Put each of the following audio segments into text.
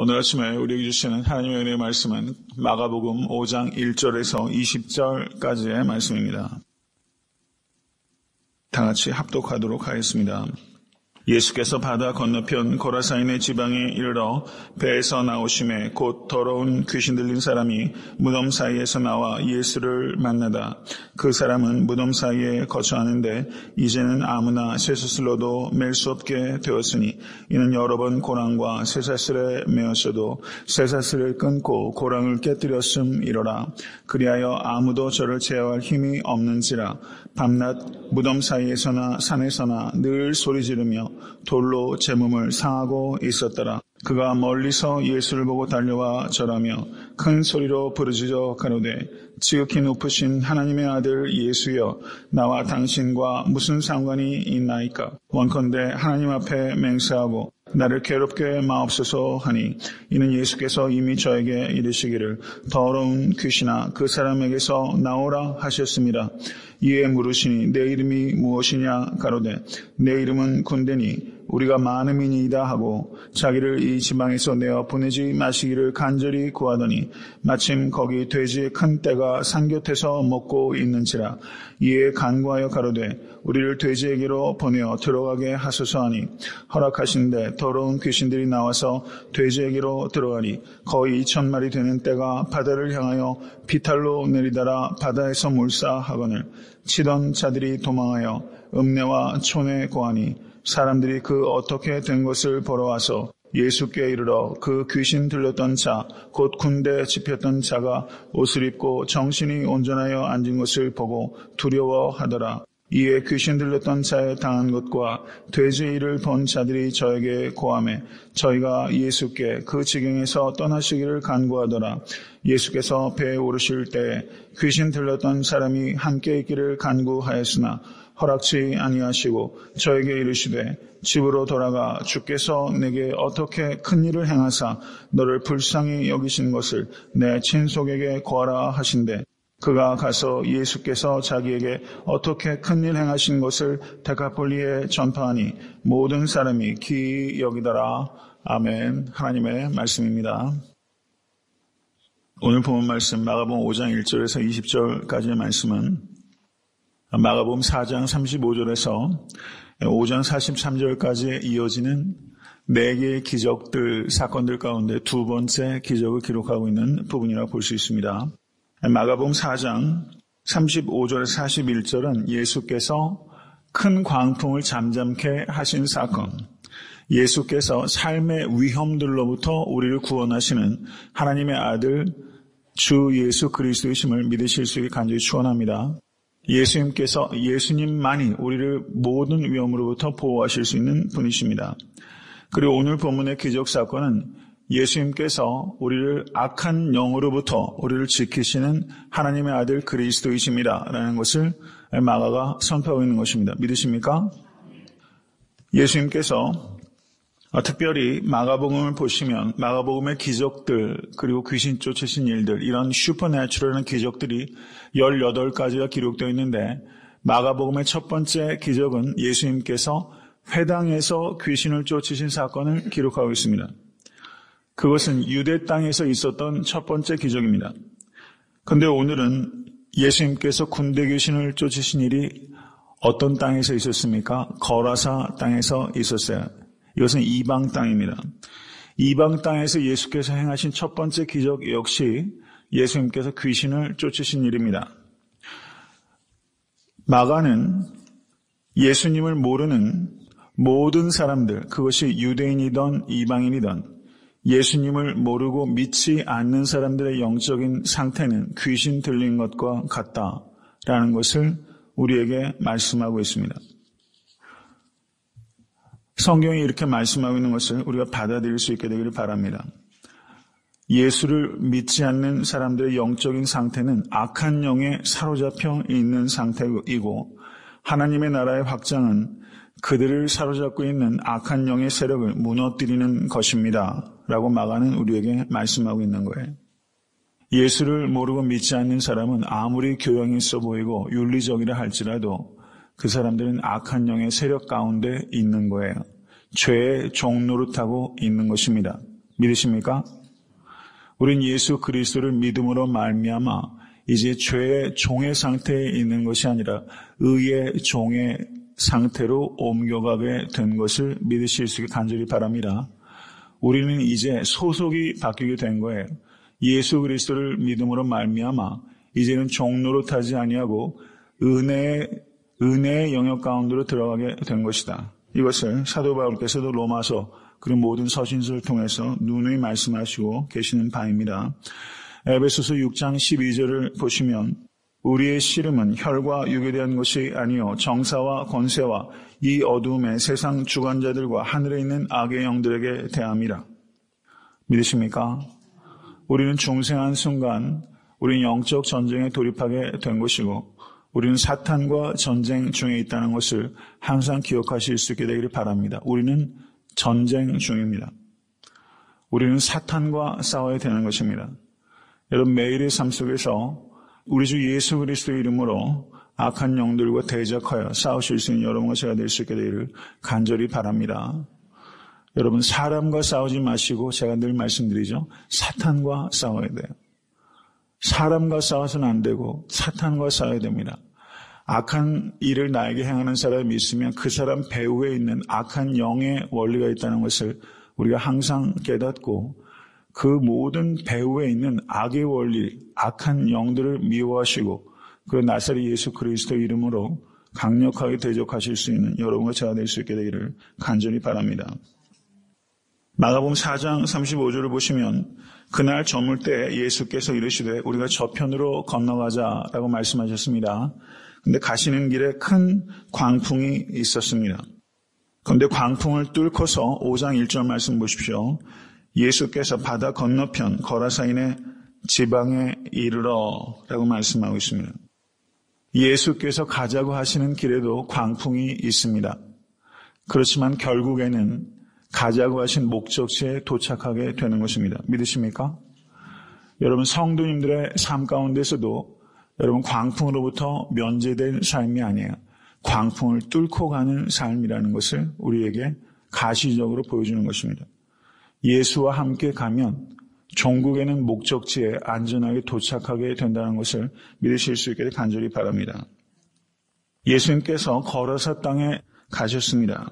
오늘 아침에 우리에게 주시는 하나님의 은혜의 말씀은 마가복음 5장 1절에서 20절까지의 말씀입니다. 다 같이 합독하도록 하겠습니다. 예수께서 바다 건너편 고라사인의 지방에 이르러 배에서 나오심에 곧 더러운 귀신 들린 사람이 무덤 사이에서 나와 예수를 만나다. 그 사람은 무덤 사이에 거처하는데 이제는 아무나 쇠사슬로도 맬 수 없게 되었으니 이는 여러 번 고랑과 쇠사슬에 매었어도 쇠사슬을 끊고 고랑을 깨뜨렸음이로라. 그리하여 아무도 저를 제어할 힘이 없는지라. 밤낮 무덤 사이에서나 산에서나 늘 소리 지르며 돌로 제 몸을 상하고 있었더라. 그가 멀리서 예수를 보고 달려와 절하며 큰 소리로 부르짖어 가로되 지극히 높으신 하나님의 아들 예수여, 나와 당신과 무슨 상관이 있나이까? 원컨대 하나님 앞에 맹세하고 나를 괴롭게 마옵소서 하니, 이는 예수께서 이미 저에게 이르시기를 더러운 귀신아 그 사람에게서 나오라 하셨습니다. 이에 물으시니 내 이름이 무엇이냐 가로되 내 이름은 군대니 우리가 많음이니이다 하고 자기를 이 지방에서 내어 보내지 마시기를 간절히 구하더니 마침 거기 돼지의 큰 떼가 산 곁에서 먹고 있는지라. 이에 간구하여 가로되 우리를 돼지에게로 보내어 들어가게 하소서 하니 허락하신데 더러운 귀신들이 나와서 돼지에게로 들어가니 거의 2,000마리 되는 떼가 바다를 향하여 비탈로 내리다라 바다에서 몰사하거늘 치던 자들이 도망하여 읍내와 촌에 고하니 사람들이 그 어떻게 된 것을 보러 와서 예수께 이르러 그 귀신 들렸던 자 곧 군대에 집혔던 자가 옷을 입고 정신이 온전하여 앉은 것을 보고 두려워하더라. 이에 귀신 들렸던 자에 당한 것과 돼지의 일을 본 자들이 저에게 고하매 저희가 예수께 그 지경에서 떠나시기를 간구하더라. 예수께서 배에 오르실 때 귀신 들렸던 사람이 함께 있기를 간구하였으나 허락치 아니하시고 저에게 이르시되 집으로 돌아가 주께서 내게 어떻게 큰 일을 행하사 너를 불쌍히 여기신 것을 내 친속에게 고하라 하신대. 그가 가서 예수께서 자기에게 어떻게 큰 일 행하신 것을 데카폴리에 전파하니 모든 사람이 기이 여기더라. 아멘. 하나님의 말씀입니다. 오늘 본문 말씀 마가복음 5장 1절에서 20절까지의 말씀은 마가복음 4장 35절에서 5장 43절까지 이어지는 4개의 기적들, 사건들 가운데 두 번째 기적을 기록하고 있는 부분이라고 볼 수 있습니다. 마가복음 4장 35절에서 41절은 예수께서 큰 광풍을 잠잠케 하신 사건, 예수께서 삶의 위험들로부터 우리를 구원하시는 하나님의 아들 주 예수 그리스도이심을 믿으실 수 있게 간절히 축원합니다. 예수님만이 우리를 모든 위험으로부터 보호하실 수 있는 분이십니다. 그리고 오늘 본문의 기적 사건은 예수님께서 우리를 악한 영으로부터 우리를 지키시는 하나님의 아들 그리스도이십니다 라는 것을 마가가 선포하고 있는 것입니다. 믿으십니까? 예수님께서 특별히 마가복음을 보시면 마가복음의 기적들 그리고 귀신 쫓으신 일들, 이런 슈퍼내추럴한 기적들이 18가지가 기록되어 있는데 마가복음의 첫 번째 기적은 예수님께서 회당에서 귀신을 쫓으신 사건을 기록하고 있습니다. 그것은 유대 땅에서 있었던 첫 번째 기적입니다. 그런데 오늘은 예수님께서 군대 귀신을 쫓으신 일이 어떤 땅에서 있었습니까? 거라사 땅에서 있었어요. 이것은 이방 땅입니다. 이방 땅에서 예수께서 행하신 첫 번째 기적 역시 예수님께서 귀신을 쫓으신 일입니다. 마가는 예수님을 모르는 모든 사람들, 그것이 유대인이든 이방인이든 예수님을 모르고 믿지 않는 사람들의 영적인 상태는 귀신 들린 것과 같다라는 것을 우리에게 말씀하고 있습니다. 성경이 이렇게 말씀하고 있는 것을 우리가 받아들일 수 있게 되기를 바랍니다. 예수를 믿지 않는 사람들의 영적인 상태는 악한 영에 사로잡혀 있는 상태이고 하나님의 나라의 확장은 그들을 사로잡고 있는 악한 영의 세력을 무너뜨리는 것입니다. 라고 마가는 우리에게 말씀하고 있는 거예요. 예수를 모르고 믿지 않는 사람은 아무리 교양이 있어 보이고 윤리적이라 할지라도 그 사람들은 악한 영의 세력 가운데 있는 거예요. 죄의 종노릇하고 있는 것입니다. 믿으십니까? 우린 예수 그리스도를 믿음으로 말미암아 이제 죄의 종의 상태에 있는 것이 아니라 의의 종의 상태로 옮겨가게 된 것을 믿으실 수 있게 간절히 바랍니다. 우리는 이제 소속이 바뀌게 된 거예요. 예수 그리스도를 믿음으로 말미암아 이제는 종 노릇하지 아니하고 은혜의 영역 가운데로 들어가게 된 것이다. 이것을 사도 바울께서도 로마서 그리고 모든 서신서를 통해서 누누이 말씀하시고 계시는 바입니다. 에베소서 6장 12절을 보시면 우리의 씨름은 혈과 육에 대한 것이 아니요 정사와 권세와 이 어두움의 세상 주관자들과 하늘에 있는 악의 영들에게 대함이라. 믿으십니까? 우리는 중생한 순간 우리는 영적 전쟁에 돌입하게 된 것이고 우리는 사탄과 전쟁 중에 있다는 것을 항상 기억하실 수 있게 되기를 바랍니다. 우리는 전쟁 중입니다. 우리는 사탄과 싸워야 되는 것입니다. 여러분 매일의 삶 속에서 우리 주 예수 그리스도의 이름으로 악한 영들과 대적하여 싸우실 수 있는 여러분과 제가 될 수 있게 되기를 간절히 바랍니다. 여러분 사람과 싸우지 마시고 제가 늘 말씀드리죠. 사탄과 싸워야 돼요. 사람과 싸워서는 안 되고 사탄과 싸워야 됩니다. 악한 일을 나에게 행하는 사람이 있으면 그 사람 배후에 있는 악한 영의 원리가 있다는 것을 우리가 항상 깨닫고 그 모든 배후에 있는 악의 원리, 악한 영들을 미워하시고 그 나사렛 예수 그리스도 이름으로 강력하게 대적하실 수 있는 여러분과 제가 될 수 있게 되기를 간절히 바랍니다. 마가복음 4장 35절을 보시면 그날 저물 때 예수께서 이르시되 우리가 저편으로 건너가자라고 말씀하셨습니다. 그런데 가시는 길에 큰 광풍이 있었습니다. 그런데 광풍을 뚫고서 5장 1절 말씀 보십시오. 예수께서 바다 건너편 거라사인의 지방에 이르러라고 말씀하고 있습니다. 예수께서 가자고 하시는 길에도 광풍이 있습니다. 그렇지만 결국에는 가자고 하신 목적지에 도착하게 되는 것입니다. 믿으십니까? 여러분 성도님들의 삶 가운데서도 여러분 광풍으로부터 면제된 삶이 아니에요. 광풍을 뚫고 가는 삶이라는 것을 우리에게 가시적으로 보여주는 것입니다. 예수와 함께 가면 종국에는 목적지에 안전하게 도착하게 된다는 것을 믿으실 수 있게 간절히 바랍니다. 예수님께서 거라사 땅에 가셨습니다.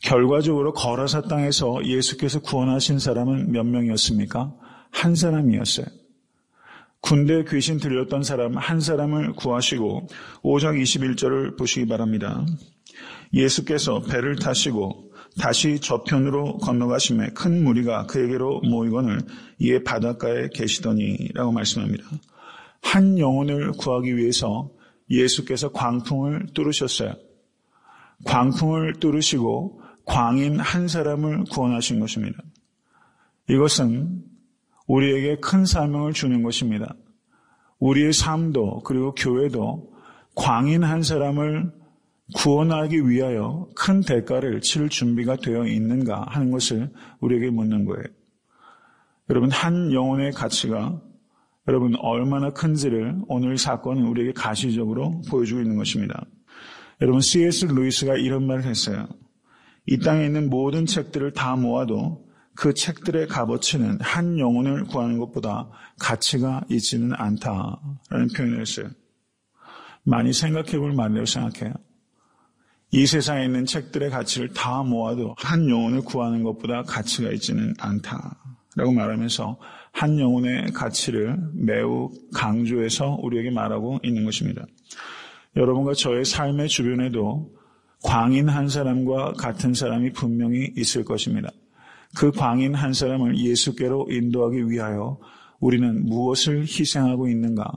결과적으로 거라사 땅에서 예수께서 구원하신 사람은 몇 명이었습니까? 한 사람이었어요. 군대에 귀신 들렸던 사람 한 사람을 구하시고 5장 21절을 보시기 바랍니다. 예수께서 배를 타시고 다시 저편으로 건너가심에 큰 무리가 그에게로 모이거늘 이에 바닷가에 계시더니 라고 말씀합니다. 한 영혼을 구하기 위해서 예수께서 광풍을 뚫으셨어요. 광풍을 뚫으시고 광인 한 사람을 구원하신 것입니다. 이것은 우리에게 큰 사명을 주는 것입니다. 우리의 삶도 그리고 교회도 광인 한 사람을 구원하기 위하여 큰 대가를 치를 준비가 되어 있는가 하는 것을 우리에게 묻는 거예요. 여러분 한 영혼의 가치가 여러분 얼마나 큰지를 오늘 사건은 우리에게 가시적으로 보여주고 있는 것입니다. 여러분 C.S. 루이스가 이런 말을 했어요. 이 땅에 있는 모든 책들을 다 모아도 그 책들의 값어치는 한 영혼을 구하는 것보다 가치가 있지는 않다라는 표현을 했어요. 많이 생각해 볼 말이라고 생각해요. 이 세상에 있는 책들의 가치를 다 모아도 한 영혼을 구하는 것보다 가치가 있지는 않다라고 말하면서 한 영혼의 가치를 매우 강조해서 우리에게 말하고 있는 것입니다. 여러분과 저의 삶의 주변에도 광인 한 사람과 같은 사람이 분명히 있을 것입니다. 그 광인 한 사람을 예수께로 인도하기 위하여 우리는 무엇을 희생하고 있는가?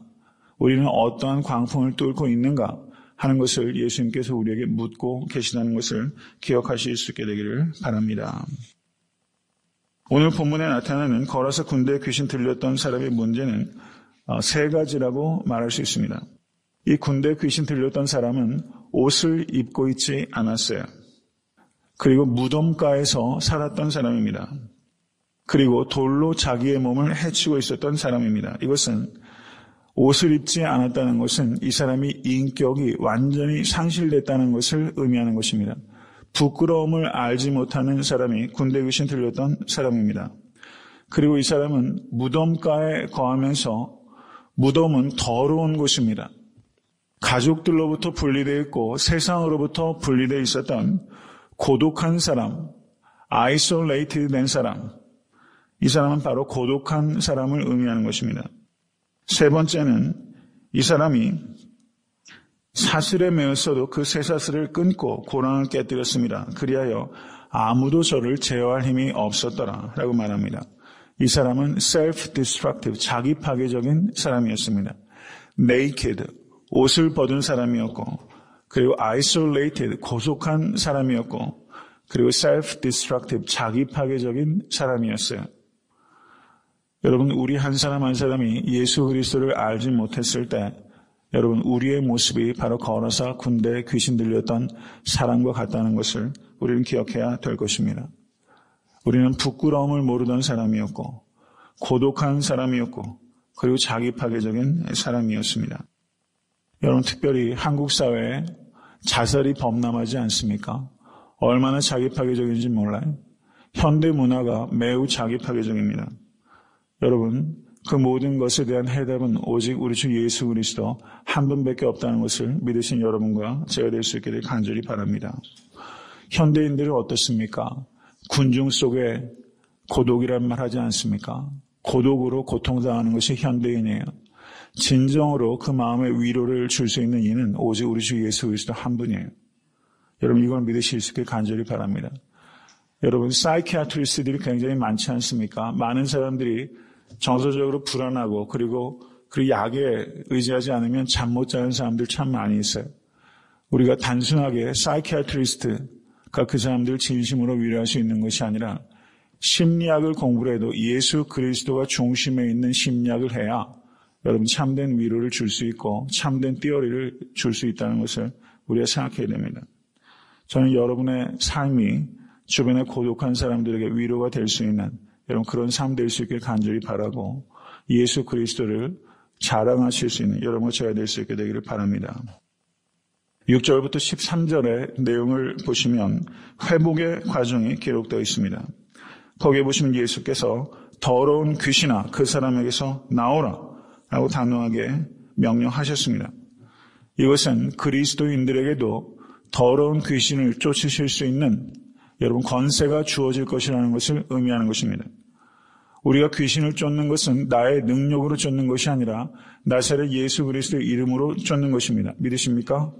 우리는 어떠한 광풍을 뚫고 있는가? 하는 것을 예수님께서 우리에게 묻고 계시다는 것을 기억하실 수 있게 되기를 바랍니다. 오늘 본문에 나타나는 거라사 군대에 귀신 들렸던 사람의 문제는 세 가지라고 말할 수 있습니다. 이 군대에 귀신 들렸던 사람은 옷을 입고 있지 않았어요. 그리고 무덤가에서 살았던 사람입니다. 그리고 돌로 자기의 몸을 해치고 있었던 사람입니다. 이것은 옷을 입지 않았다는 것은 이 사람이 인격이 완전히 상실됐다는 것을 의미하는 것입니다. 부끄러움을 알지 못하는 사람이 군대 귀신 들렸던 사람입니다. 그리고 이 사람은 무덤가에 거하면서 무덤은 더러운 곳입니다. 가족들로부터 분리되어 있고 세상으로부터 분리되어 있었던 고독한 사람, 아이솔레이티드 된 사람, 이 사람은 바로 고독한 사람을 의미하는 것입니다. 세 번째는 이 사람이 사슬에 매였어도 그 쇠사슬을 끊고 고랑을 깨뜨렸습니다. 그리하여 아무도 저를 제어할 힘이 없었더라 라고 말합니다. 이 사람은 self-destructive, 자기 파괴적인 사람이었습니다. naked, 옷을 벗은 사람이었고, 그리고 isolated, 고속한 사람이었고, 그리고 self-destructive, 자기 파괴적인 사람이었어요. 여러분, 우리 한 사람 한 사람이 예수 그리스도를 알지 못했을 때 여러분, 우리의 모습이 바로 거라사 군대에 귀신 들렸던 사람과 같다는 것을 우리는 기억해야 될 것입니다. 우리는 부끄러움을 모르던 사람이었고 고독한 사람이었고 그리고 자기 파괴적인 사람이었습니다. 여러분, 특별히 한국 사회에 자살이 범람하지 않습니까? 얼마나 자기 파괴적인지 몰라요. 현대 문화가 매우 자기 파괴적입니다. 여러분, 그 모든 것에 대한 해답은 오직 우리 주 예수 그리스도 한 분밖에 없다는 것을 믿으신 여러분과 제가 될 수 있게 될 간절히 바랍니다. 현대인들은 어떻습니까? 군중 속에 고독이란 말 하지 않습니까? 고독으로 고통당하는 것이 현대인이에요. 진정으로 그 마음의 위로를 줄 수 있는 이는 오직 우리 주 예수 그리스도 한 분이에요. 여러분, 이걸 믿으실 수 있게 간절히 바랍니다. 여러분, 사이키아트리스트들이 굉장히 많지 않습니까? 많은 사람들이 정서적으로 불안하고 그리고 그 약에 의지하지 않으면 잠 못 자는 사람들 참 많이 있어요. 우리가 단순하게 사이키아트리스트가 그 사람들을 진심으로 위로할 수 있는 것이 아니라 심리학을 공부를 해도 예수 그리스도가 중심에 있는 심리학을 해야 여러분 참된 위로를 줄 수 있고 참된 띠어리를 줄 수 있다는 것을 우리가 생각해야 됩니다. 저는 여러분의 삶이 주변의 고독한 사람들에게 위로가 될 수 있는 여러분 그런 삶 될 수 있길 간절히 바라고 예수 그리스도를 자랑하실 수 있는 여러분과 제가 될 수 있게 되기를 바랍니다. 6절부터 13절의 내용을 보시면 회복의 과정이 기록되어 있습니다. 거기에 보시면 예수께서 더러운 귀신아 그 사람에게서 나오라 라고 단호하게 명령하셨습니다. 이것은 그리스도인들에게도 더러운 귀신을 쫓으실 수 있는 여러분 권세가 주어질 것이라는 것을 의미하는 것입니다. 우리가 귀신을 쫓는 것은 나의 능력으로 쫓는 것이 아니라 나사렛 예수 그리스도의 이름으로 쫓는 것입니다. 믿으십니까?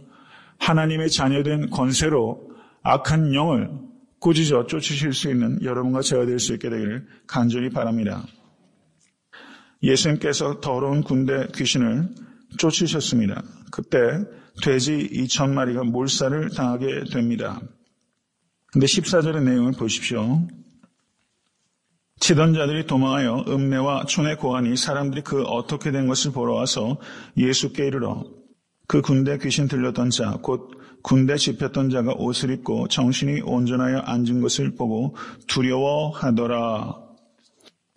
하나님의 자녀된 권세로 악한 영을 꾸짖어 쫓으실 수 있는 여러분과 제가 될 수 있게 되기를 간절히 바랍니다. 예수님께서 더러운 군대 귀신을 쫓으셨습니다. 그때 돼지 2,000마리가 몰살을 당하게 됩니다. 근데 14절의 내용을 보십시오. 치던 자들이 도망하여 읍내와 촌에 고하니 사람들이 그 어떻게 된 것을 보러 와서 예수께 이르러 그 군대 귀신 들렸던 자 곧 군대 집혔던 자가 옷을 입고 정신이 온전하여 앉은 것을 보고 두려워하더라.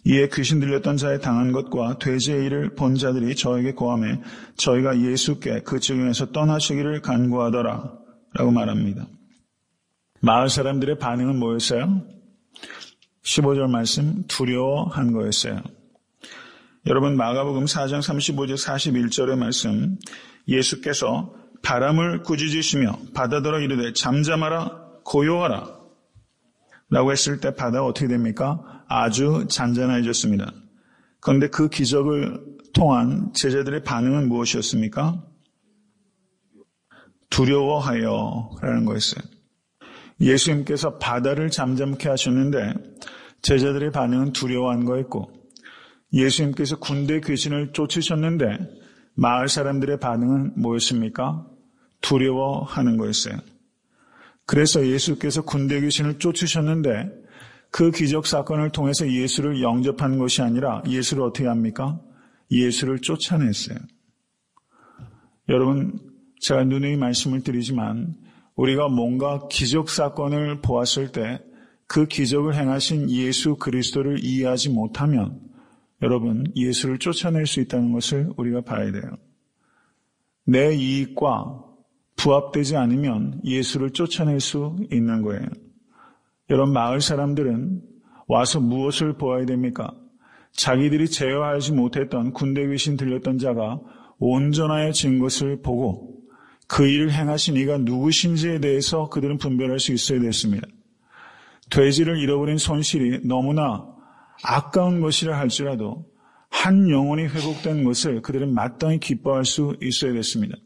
이에 귀신 들렸던 자의 당한 것과 돼지의 일을 본 자들이 저에게 고하매 저희가 예수께 그 지경에서 떠나시기를 간구하더라 라고 말합니다. 마을 사람들의 반응은 뭐였어요? 15절 말씀 두려워한 거였어요. 여러분 마가복음 4장 35절 41절의 말씀 예수께서 바람을 꾸짖으시며 바다더러 이르되 잠잠하라 고요하라 라고 했을 때 바다가 어떻게 됩니까? 아주 잔잔해졌습니다. 그런데 그 기적을 통한 제자들의 반응은 무엇이었습니까? 두려워하여 라는 거였어요. 예수님께서 바다를 잠잠케 하셨는데 제자들의 반응은 두려워한 거였고 예수님께서 군대 귀신을 쫓으셨는데 마을 사람들의 반응은 뭐였습니까? 두려워하는 거였어요. 그래서 예수께서 군대 귀신을 쫓으셨는데 그 기적 사건을 통해서 예수를 영접한 것이 아니라 예수를 어떻게 합니까? 예수를 쫓아냈어요. 여러분, 제가 누누이 말씀을 드리지만 우리가 뭔가 기적 사건을 보았을 때 그 기적을 행하신 예수 그리스도를 이해하지 못하면 여러분 예수를 쫓아낼 수 있다는 것을 우리가 봐야 돼요. 내 이익과 부합되지 않으면 예수를 쫓아낼 수 있는 거예요. 여러분 마을 사람들은 와서 무엇을 보아야 됩니까? 자기들이 제어하지 못했던 군대 귀신 들렸던 자가 온전하여진 것을 보고 그 일을 행하신 이가 누구신지에 대해서 그들은 분별할 수 있어야 됐습니다. 돼지를 잃어버린 손실이 너무나 아까운 것이라 할지라도 한 영혼이 회복된 것을 그들은 마땅히 기뻐할 수 있어야 됐습니다.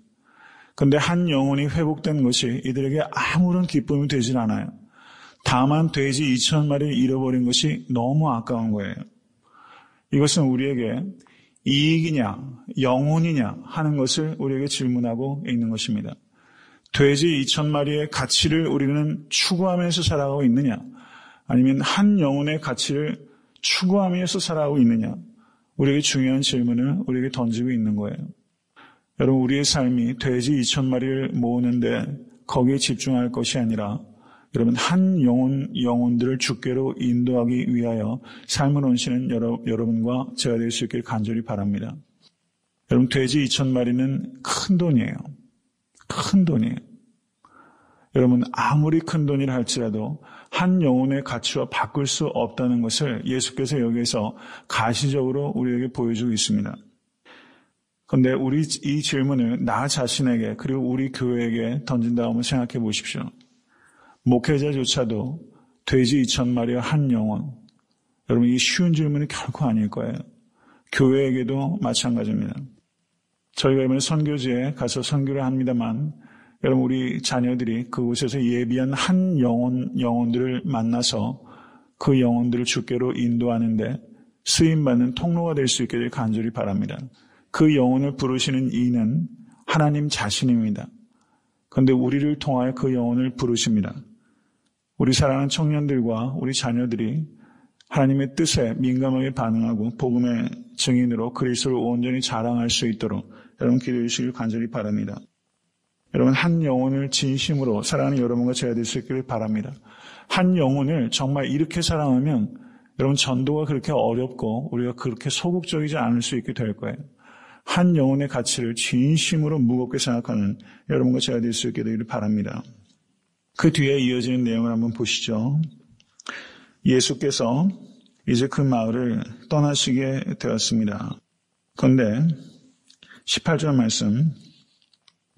그런데 한 영혼이 회복된 것이 이들에게 아무런 기쁨이 되질 않아요. 다만 돼지 2,000마리를 잃어버린 것이 너무 아까운 거예요. 이것은 우리에게 이익이냐 영혼이냐 하는 것을 우리에게 질문하고 있는 것입니다. 돼지 2,000마리의 가치를 우리는 추구하면서 살아가고 있느냐, 아니면 한 영혼의 가치를 추구하면서 살아가고 있느냐, 우리에게 중요한 질문을 우리에게 던지고 있는 거예요. 여러분, 우리의 삶이 돼지 2,000마리를 모으는데 거기에 집중할 것이 아니라 여러분, 한 영혼들을 주께로 인도하기 위하여 삶을 온시는 여러분과 제가 될 수 있길 간절히 바랍니다. 여러분, 돼지 2,000마리는 큰 돈이에요. 큰 돈이에요. 여러분, 아무리 큰 돈이라 할지라도 한 영혼의 가치와 바꿀 수 없다는 것을 예수께서 여기에서 가시적으로 우리에게 보여주고 있습니다. 그런데 우리 이 질문을 나 자신에게 그리고 우리 교회에게 던진다고 한번 생각해 보십시오. 목회자조차도 돼지 2,000마리와 한 영혼, 여러분, 이 쉬운 질문이 결코 아닐 거예요. 교회에게도 마찬가지입니다. 저희가 이번에 선교지에 가서 선교를 합니다만 여러분, 우리 자녀들이 그곳에서 예비한 한 영혼들을 만나서 그 영혼들을 주께로 인도하는데 쓰임받는 통로가 될 수 있기를 간절히 바랍니다. 그 영혼을 부르시는 이는 하나님 자신입니다. 그런데 우리를 통하여 그 영혼을 부르십니다. 우리 사랑하는 청년들과 우리 자녀들이 하나님의 뜻에 민감하게 반응하고 복음의 증인으로 그리스도를 온전히 자랑할 수 있도록 여러분 기도해 주시길 간절히 바랍니다. 여러분, 한 영혼을 진심으로 사랑하는 여러분과 제가 될 수 있기를 바랍니다. 한 영혼을 정말 이렇게 사랑하면 여러분, 전도가 그렇게 어렵고 우리가 그렇게 소극적이지 않을 수 있게 될 거예요. 한 영혼의 가치를 진심으로 무겁게 생각하는 여러분과 제가 될 수 있게 되기를 바랍니다. 그 뒤에 이어지는 내용을 한번 보시죠. 예수께서 이제 그 마을을 떠나시게 되었습니다. 그런데 18절 말씀,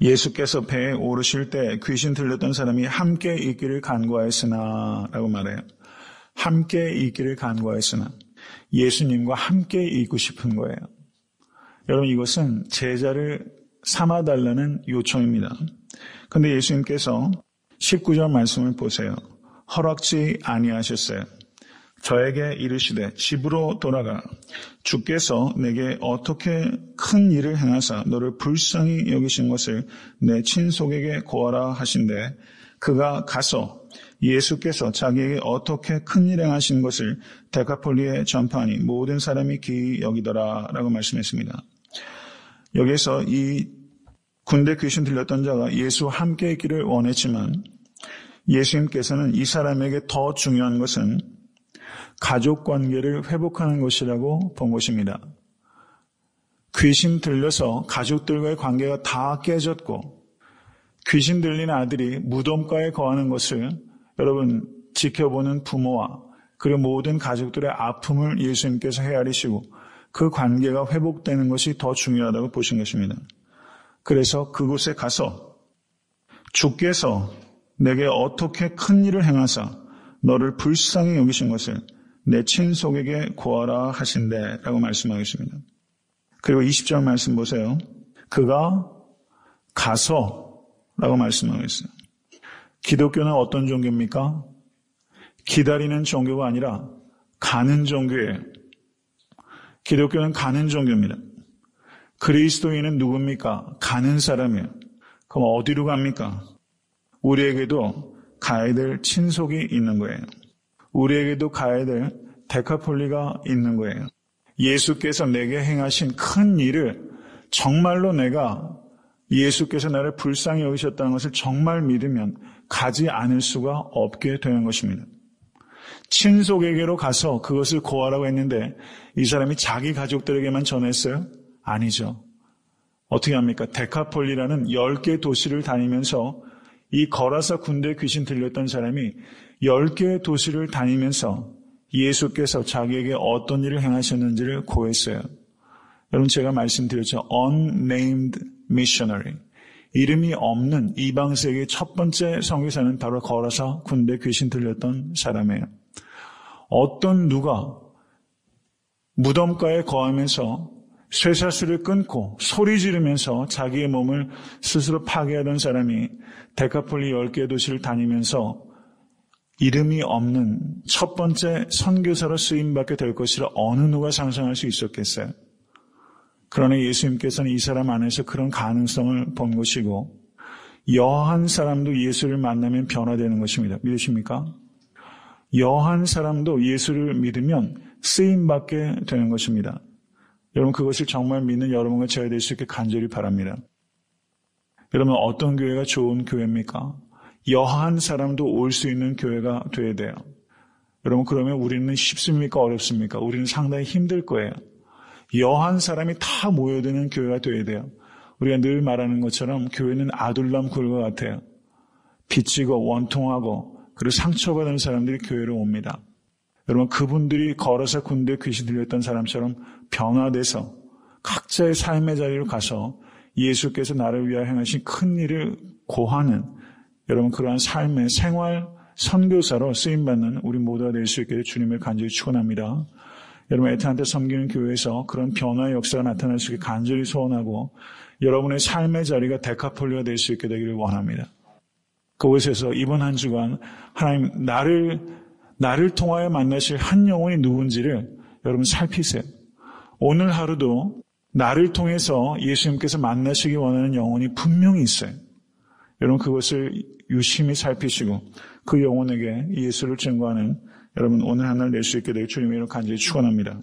예수께서 배에 오르실 때 귀신 들렸던 사람이 함께 있기를 간구하였으나 라고 말해요. 함께 있기를 간구하였으나, 예수님과 함께 있고 싶은 거예요. 여러분, 이것은 제자를 삼아달라는 요청입니다. 그런데 예수님께서 19절 말씀을 보세요. 허락지 아니하셨어요. 저에게 이르시되 집으로 돌아가 주께서 내게 어떻게 큰 일을 행하사 너를 불쌍히 여기신 것을 내 친속에게 고하라 하신대, 그가 가서 예수께서 자기에게 어떻게 큰 일 행하신 것을 데카폴리에 전파하니 모든 사람이 기이 여기더라 라고 말씀했습니다. 여기에서 이 군대 귀신 들렸던 자가 예수와 함께 있기를 원했지만 예수님께서는 이 사람에게 더 중요한 것은 가족 관계를 회복하는 것이라고 본 것입니다. 귀신 들려서 가족들과의 관계가 다 깨졌고 귀신 들린 아들이 무덤가에 거하는 것을 여러분 지켜보는 부모와 그리고 모든 가족들의 아픔을 예수님께서 헤아리시고 그 관계가 회복되는 것이 더 중요하다고 보신 것입니다. 그래서 그곳에 가서 주께서 내게 어떻게 큰 일을 행하사 너를 불쌍히 여기신 것을 내 친속에게 고하라 하신대 라고 말씀하겠습니다. 그리고 20절 말씀 보세요. 그가 가서 라고 말씀하고 있어요. 기독교는 어떤 종교입니까? 기다리는 종교가 아니라 가는 종교예요. 기독교는 가는 종교입니다. 그리스도인은 누굽니까? 가는 사람이에요. 그럼 어디로 갑니까? 우리에게도 가야 될 친속이 있는 거예요. 우리에게도 가야 될 데카폴리가 있는 거예요. 예수께서 내게 행하신 큰 일을 정말로 내가 예수께서 나를 불쌍히 여기셨다는 것을 정말 믿으면 가지 않을 수가 없게 되는 것입니다. 친속에게로 가서 그것을 고하라고 했는데 이 사람이 자기 가족들에게만 전했어요? 아니죠. 어떻게 합니까? 데카폴리라는 10개 도시를 다니면서 이 거라사 군대 귀신 들렸던 사람이 10개의 도시를 다니면서 예수께서 자기에게 어떤 일을 행하셨는지를 고했어요. 여러분 제가 말씀드렸죠. Unnamed missionary. 이름이 없는 이방세계의 첫 번째 선교사는 바로 걸어서 군대 귀신 들렸던 사람이에요. 어떤 누가 무덤가에 거하면서 쇠사슬을 끊고 소리 지르면서 자기의 몸을 스스로 파괴하던 사람이 데카폴리 10개의 도시를 다니면서 이름이 없는 첫 번째 선교사로 쓰임받게 될 것이라 어느 누가 상상할 수 있었겠어요? 그러나 예수님께서는 이 사람 안에서 그런 가능성을 본 것이고 여한 사람도 예수를 만나면 변화되는 것입니다. 믿으십니까? 여한 사람도 예수를 믿으면 쓰임받게 되는 것입니다. 여러분 그것을 정말 믿는 여러분과 제가 될 수 있게 간절히 바랍니다. 여러분 어떤 교회가 좋은 교회입니까? 여한 사람도 올 수 있는 교회가 되어야 돼요. 여러분 그러면 우리는 쉽습니까? 어렵습니까? 우리는 상당히 힘들 거예요. 여한 사람이 다 모여드는 교회가 되어야 돼요. 우리가 늘 말하는 것처럼 교회는 아둘람 굴과 같아요. 빚지고 원통하고 그리고 상처받은 사람들이 교회로 옵니다. 여러분 그분들이 걸어서 군대 귀신 들렸던 사람처럼 변화돼서 각자의 삶의 자리로 가서 예수께서 나를 위하여 행하신 큰 일을 고하는 여러분 그러한 삶의 생활 선교사로 쓰임받는 우리 모두가 될 수 있게 주님을 간절히 축원합니다. 여러분 애타한테 섬기는 교회에서 그런 변화의 역사가 나타날 수 있게 간절히 소원하고 여러분의 삶의 자리가 데카폴리가 될 수 있게 되기를 원합니다. 그곳에서 이번 한 주간 하나님 나를 통하여 만나실 한 영혼이 누군지를 여러분 살피세요. 오늘 하루도 나를 통해서 예수님께서 만나시기 원하는 영혼이 분명히 있어요. 여러분 그것을 유심히 살피시고 그 영혼에게 예수를 증거하는 여러분 오늘 하나를 낼 수 있게 되길 주님의 이름으로 간절히 축원합니다.